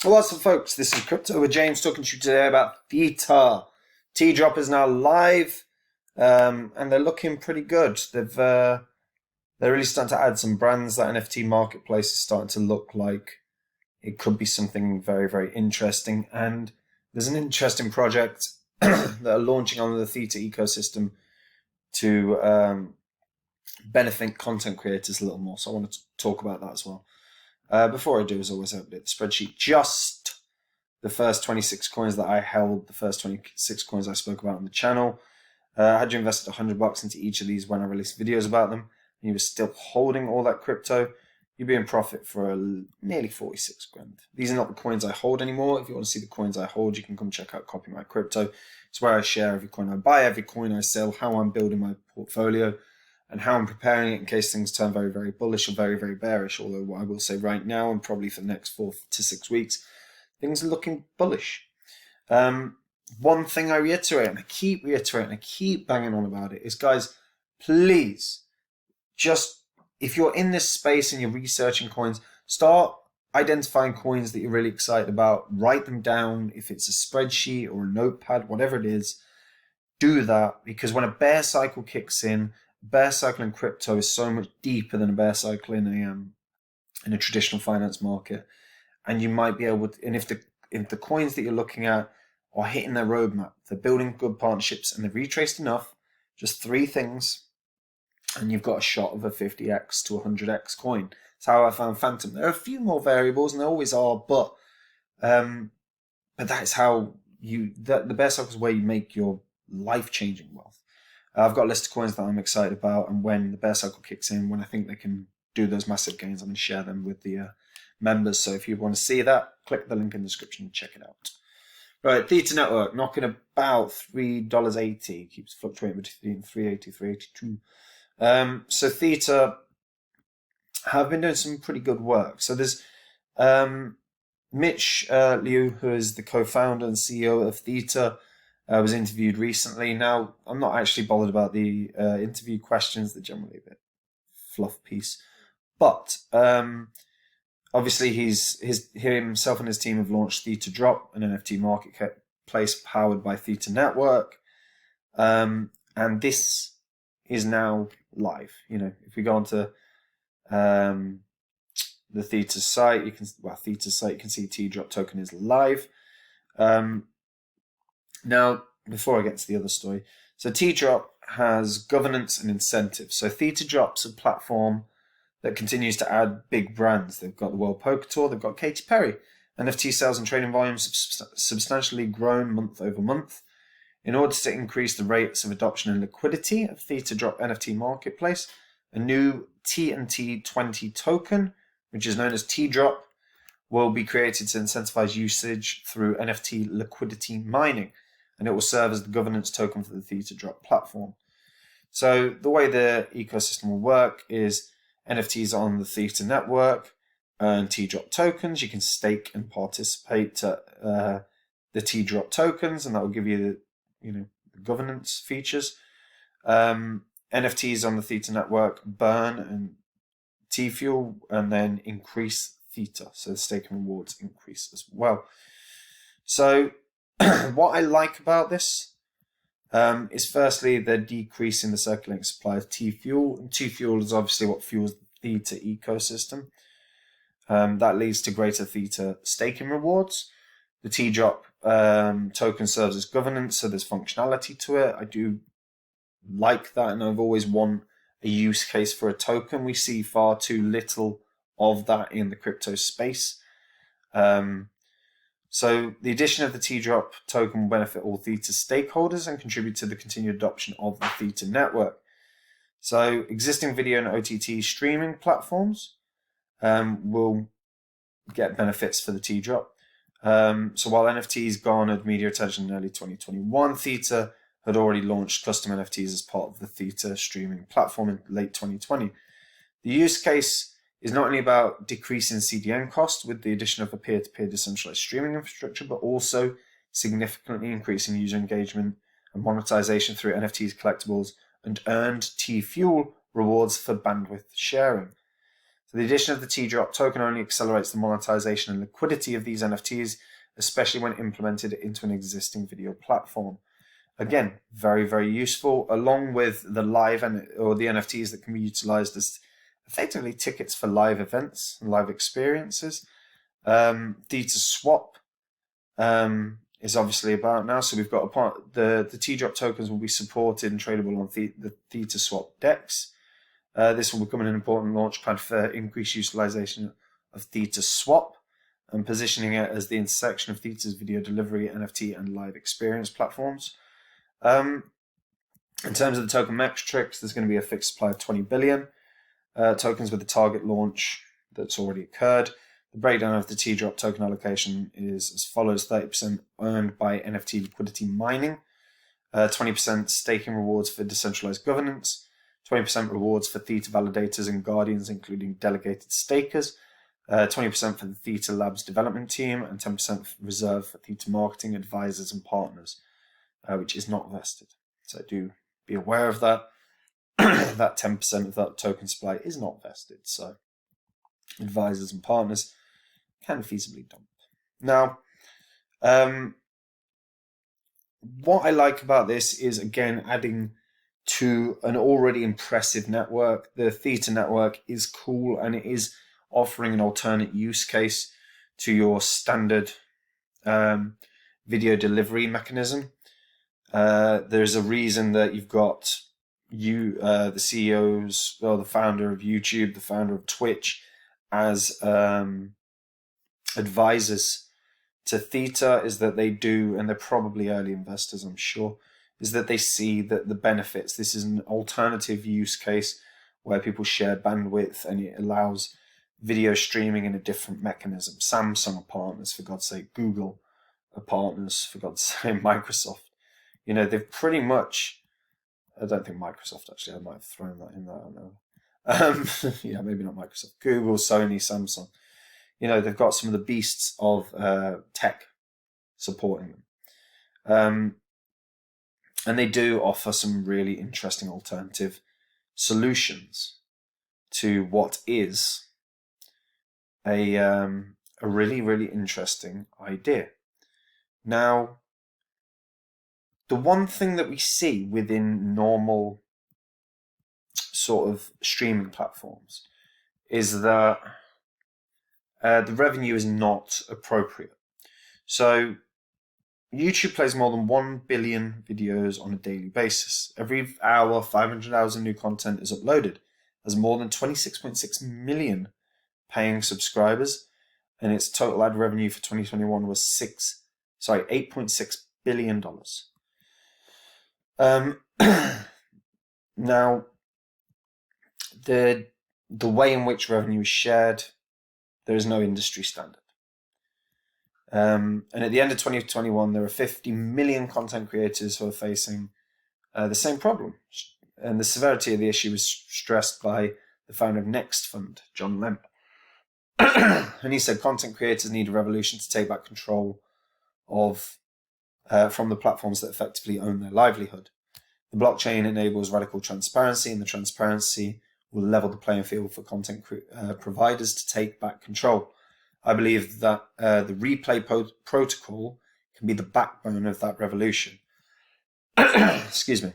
What's up, folks? This is Crypto with James, talking to you today about Theta. Tdrop is now live, and they're looking pretty good. They're really starting to add some brands. That NFT marketplace is starting to look like it could be something very, very interesting. And there's an interesting project that are launching on the Theta ecosystem to benefit content creators a little more. So I want to talk about that as well. Before I do, as always, I update the spreadsheet. Just the first 26 coins that I held, the first 26 coins I spoke about on the channel. Had you invested $100 into each of these when I released videos about them, and you were still holding all that crypto, you'd be in profit for nearly 46 grand. These are not the coins I hold anymore. If you want to see the coins I hold, you can come check out Copy My Crypto. It's where I share every coin I buy, every coin I sell, how I'm building my portfolio, and how I'm preparing it in case things turn very, very bullish or very, very bearish. Although what I will say right now, and probably for the next 4 to 6 weeks, things are looking bullish. One thing I reiterate, and I keep reiterating, I keep banging on about it, is guys, please, just if you're in this space and you're researching coins, start identifying coins that you're really excited about. Write them down. If it's a spreadsheet or a notepad, whatever it is, do that, because when a bear cycle kicks in, bear cycle in crypto is so much deeper than a bear cycle in a traditional finance market, and you might be able to. And if the coins that you're looking at are hitting their roadmap, they're building good partnerships, and they've retraced enough, just 3 things, and you've got a shot of a 50x to 100x coin. That's how I found Phantom. There are a few more variables, and there always are, but that's how the bear cycle is where you make your life-changing wealth. I've got a list of coins that I'm excited about, and when the bear cycle kicks in, when I think they can do those massive gains, I'm going to share them with the members. So if you want to see that, click the link in the description and check it out. Right, Theta Network, knocking about $3.80, keeps fluctuating between $3.80 $3.82. So Theta have been doing some pretty good work. So there's Mitch Liu, who is the co-founder and CEO of Theta, was interviewed recently. Now, I'm not actually bothered about the interview questions. They're generally a bit fluff piece. But obviously, himself and his team have launched Theta Drop, an NFT marketplace powered by Theta Network. And this is now live. You know, if we go onto the Theta site, you can see Tdrop token is live. Now, before I get to the other story, so Tdrop has governance and incentives. So Theta Drop's a platform that continues to add big brands. They've got the World Poker Tour, they've got Katy Perry. NFT sales and trading volumes have substantially grown month over month. In order to increase the rates of adoption and liquidity of Theta Drop NFT marketplace, a new TNT20 token, which is known as Tdrop, will be created to incentivize usage through NFT liquidity mining, and it will serve as the governance token for the Theta Drop platform. So the way the ecosystem will work is NFTs on the Theta Network earn Tdrop tokens. You can stake and participate to the Tdrop tokens, and that will give you the governance features. NFTs on the Theta Network burn and Tfuel and then increase Theta, so the staking rewards increase as well. So what I like about this is firstly they're decreasing the circulating supply of Tfuel. And Tfuel is obviously what fuels the Theta ecosystem. That leads to greater Theta staking rewards. The Tdrop token serves as governance, so there's functionality to it. I do like that, and I've always wanted a use case for a token. We see far too little of that in the crypto space. So the addition of the Tdrop token will benefit all Theta stakeholders and contribute to the continued adoption of the Theta network. So existing video and OTT streaming platforms will get benefits for the Tdrop. So while NFTs garnered media attention in early 2021, Theta had already launched custom NFTs as part of the Theta streaming platform in late 2020. The use case is not only about decreasing CDN costs with the addition of a peer-to-peer decentralized streaming infrastructure, but also significantly increasing user engagement and monetization through NFTs, collectibles, and earned Tfuel rewards for bandwidth sharing. So the addition of the Tdrop token only accelerates the monetization and liquidity of these NFTs, especially when implemented into an existing video platform. Again, very, very useful, along with the or the NFTs that can be utilized as effectively tickets for live events and live experiences. Theta Swap is obviously about now. So we've got the Tdrop tokens will be supported and tradable on the Theta Swap DEX. This will become an important launchpad for increased utilization of Theta Swap and positioning it as the intersection of Theta's video delivery, NFT, and live experience platforms. In terms of the token metrics, there's going to be a fixed supply of 20 billion tokens with the target launch that's already occurred. The breakdown of the Tdrop token allocation is as follows: 30% earned by NFT liquidity mining, 20% staking rewards for decentralized governance, 20% rewards for Theta validators and guardians, including delegated stakers, 20% for the Theta Labs development team, and 10% reserved for Theta marketing advisors and partners, which is not vested. So do be aware of that. That 10% of that token supply is not vested. So advisors and partners can feasibly dump. Now, what I like about this is, again, adding to an already impressive network. The Theta Network is cool, and it is offering an alternate use case to your standard video delivery mechanism. There's a reason that you've got the CEOs, or the founder of YouTube, the founder of Twitch, as advisors to Theta, is that they do, and they're probably early investors, I'm sure, is that they see that the benefits. This is an alternative use case where people share bandwidth, and it allows video streaming in a different mechanism. Samsung are partners, for God's sake. Google are partners, for God's sake. Microsoft. You know, they've pretty much, I don't think Microsoft, actually, I might have thrown that in there, I don't know. Yeah, maybe not Microsoft. Google, Sony, Samsung. You know, they've got some of the beasts of tech supporting them. And they do offer some really interesting alternative solutions to what is a really, really interesting idea. Now, the one thing that we see within normal sort of streaming platforms is that the revenue is not appropriate. So YouTube plays more than 1 billion videos on a daily basis. Every hour, 500 hours of new content is uploaded. There's more than 26.6 million paying subscribers, and its total ad revenue for 2021 was $8.6 billion. Now, the way in which revenue is shared, there is no industry standard. And at the end of 2021, there are 50 million content creators who are facing the same problem. And the severity of the issue was stressed by the founder of Next Fund, John Lemp. And he said content creators need a revolution to take back control of from the platforms that effectively own their livelihood. The blockchain enables radical transparency, and the transparency will level the playing field for content providers to take back control. I believe that the replay protocol can be the backbone of that revolution. Excuse me.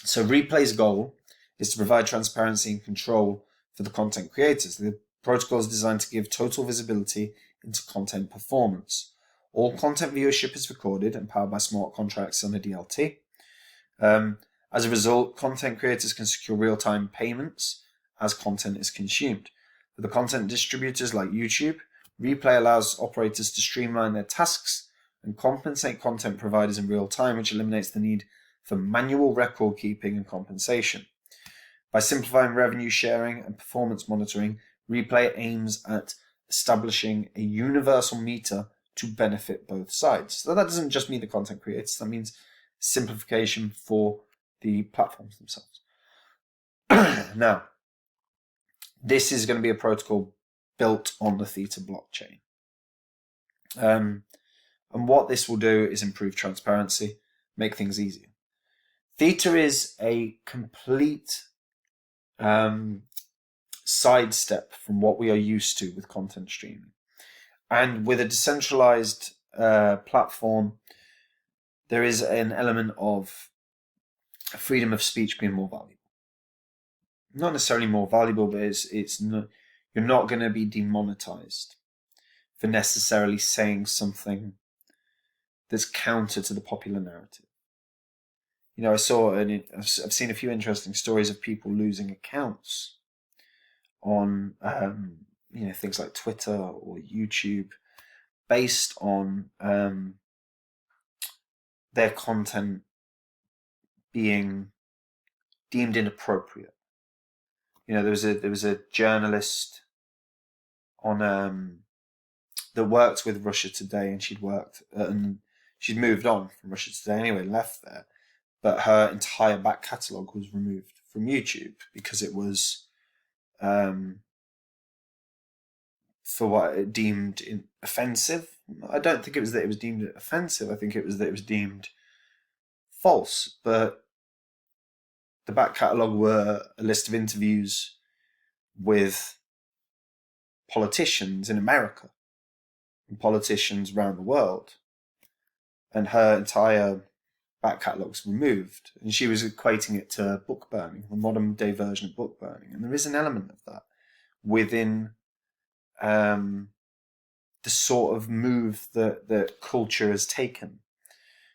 So replay's goal is to provide transparency and control for the content creators. The protocol is designed to give total visibility into content performance. All content viewership is recorded and powered by smart contracts on a DLT. As a result, content creators can secure real-time payments as content is consumed. For the content distributors like YouTube, replay allows operators to streamline their tasks and compensate content providers in real time, which eliminates the need for manual record keeping and compensation. By simplifying revenue sharing and performance monitoring, replay aims at establishing a universal meter to benefit both sides. So that doesn't just mean the content creators, that means simplification for the platforms themselves. Now, this is going to be a protocol built on the Theta blockchain. And what this will do is improve transparency, make things easier. Theta is a complete sidestep from what we are used to with content streaming. And with a decentralized platform, there is an element of freedom of speech being more valuable. Not necessarily more valuable, but it's not, you're not going to be demonetized for necessarily saying something that's counter to the popular narrative. You know, I've seen a few interesting stories of people losing accounts on, you know, things like Twitter or YouTube based on their content being deemed inappropriate. You know, there was a journalist on that worked with Russia Today, and she'd moved on from Russia Today anyway, left there, but her entire back catalogue was removed from YouTube because it was for what it deemed offensive. I don't think it was that it was deemed offensive. I think it was that it was deemed false. But the back catalogue were a list of interviews with politicians in America and politicians around the world, and her entire back catalogue's removed, and she was equating it to book burning, the modern day version of book burning. And there is an element of that within the sort of move that culture has taken.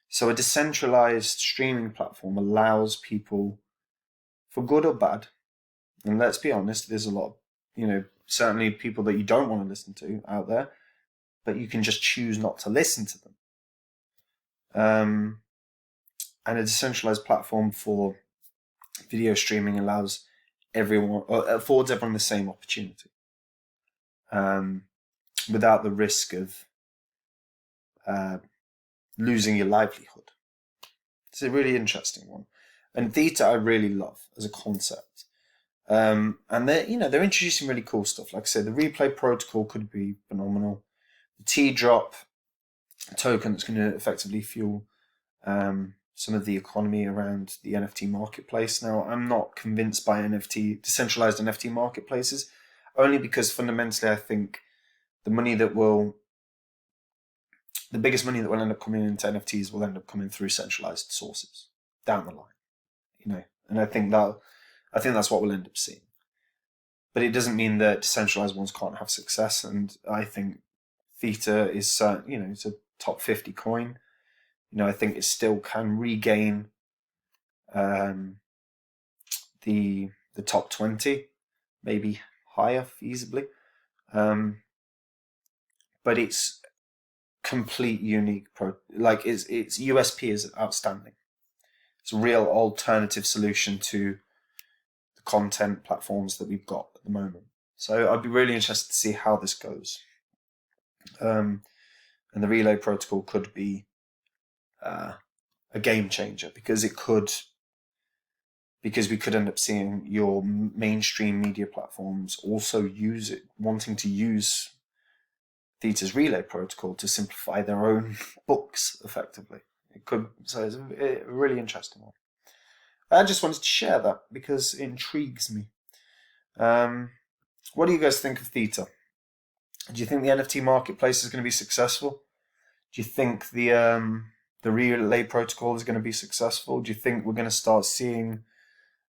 So a decentralized streaming platform allows people, for good or bad, and let's be honest, there's a lot of, you know, certainly people that you don't want to listen to out there, but you can just choose not to listen to them. And a decentralized platform for video streaming allows everyone, or affords everyone the same opportunity, without the risk of losing your livelihood. It's a really interesting one. And Theta I really love as a concept. And they're introducing really cool stuff. Like I said, the replay protocol could be phenomenal. The Tdrop token that's going to effectively fuel some of the economy around the NFT marketplace. Now, I'm not convinced by decentralized NFT marketplaces, only because fundamentally I think the biggest money that will end up coming into NFTs will end up coming through centralized sources down the line, you know, and I think that's what we'll end up seeing. But it doesn't mean that decentralized ones can't have success, and I think Theta is, it's a top 50 coin. You know, I think it still can regain the top 20, maybe higher feasibly. But it's complete unique its USP is outstanding. It's a real alternative solution to the content platforms that we've got at the moment. So I'd be really interested to see how this goes. And the relay protocol could be a game changer, because we could end up seeing your mainstream media platforms also wanting to use Theta's relay protocol to simplify their own books effectively. So it's a really interesting one. I just wanted to share that because it intrigues me. What do you guys think of Theta? Do you think the NFT marketplace is going to be successful? Do you think the relay protocol is going to be successful? Do you think we're going to start seeing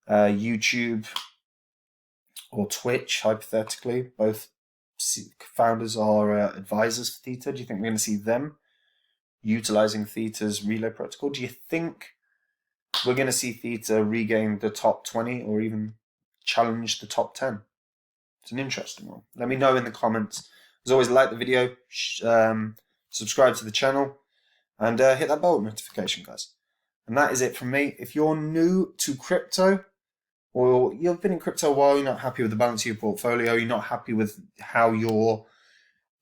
YouTube or Twitch, hypothetically, both founders are advisors for Theta? Do you think we're going to see them utilizing Theta's relay protocol? Do you think we're going to see Theta regain the top 20 or even challenge the top 10? It's an interesting one. Let me know in the comments. As always, like the video, subscribe to the channel, and hit that bell notification, guys. And that is it from me. If you're new to crypto, or you've been in crypto a while, you're not happy with the balance of your portfolio, you're not happy with how you're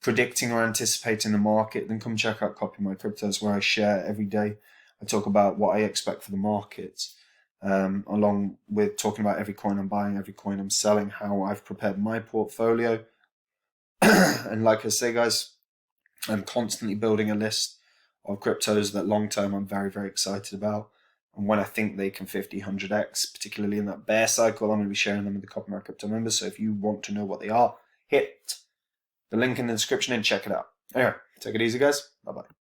predicting or anticipating the market, then come check out Copy My Cryptos, where I share every day. I talk about what I expect for the markets, along with talking about every coin I'm buying, every coin I'm selling, how I've prepared my portfolio. And like I say, guys, I'm constantly building a list of cryptos that long term I'm very, very excited about. And when I think they can 50, 100x, particularly in that bear cycle, I'm going to be sharing them with the Copper Mark Crypto members. So if you want to know what they are, hit the link in the description and check it out. Anyway, take it easy, guys. Bye-bye.